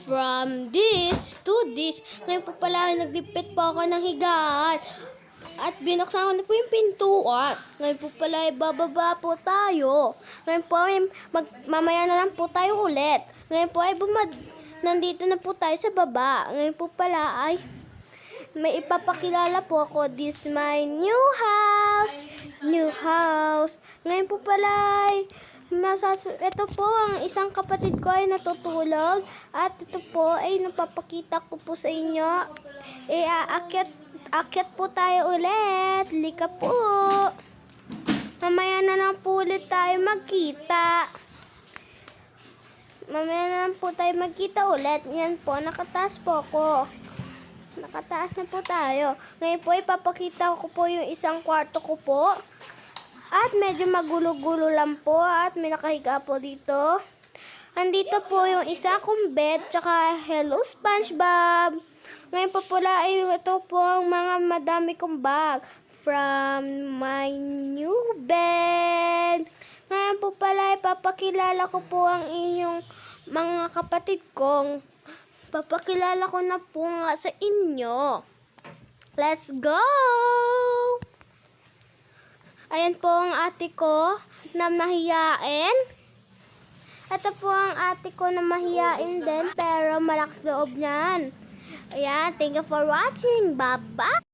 From this to this. Ngayon po pala, nagdipit po ako ng higaan. At binuksan ko na po yung pintuan. Ngayon po pala, bababa po tayo. Ngayon po, mamaya na lang po tayo ulit. Ngayon po, nandito na po tayo sa baba. Ngayon po pala, ay may ipapakilala po ako. This is my new house. New house. Ngayon po pala, ito po ang isang kapatid ko ay natutulog. At ito po ay napapakita ko po sa inyo. Akyat po tayo ulit. Lika po. Mamaya na lang po ulit tayo magkita. Mamaya na lang po tayo magkita ulit. Yan po, nakataas po ako. Nakataas na po tayo. Ngayon po, ipapakita ko po yung isang kwarto ko po. At medyo magulo-gulo lang po. At may nakahiga po dito. Andito po yung isa kong bed. Tsaka hello SpongeBob. Ngayon po pala ay ito po ang mga madami kong bag. From my new bed. Ngayon po pala ipapakilala ko po ang inyong mga kapatid kong. Papakilala ko na po nga sa inyo. Let's go! Ayan po ang ate ko na mahiyain. Ito po ang ate ko na mahiyain din pero malakas loob niyan. Ayan, thank you for watching. Bye-bye!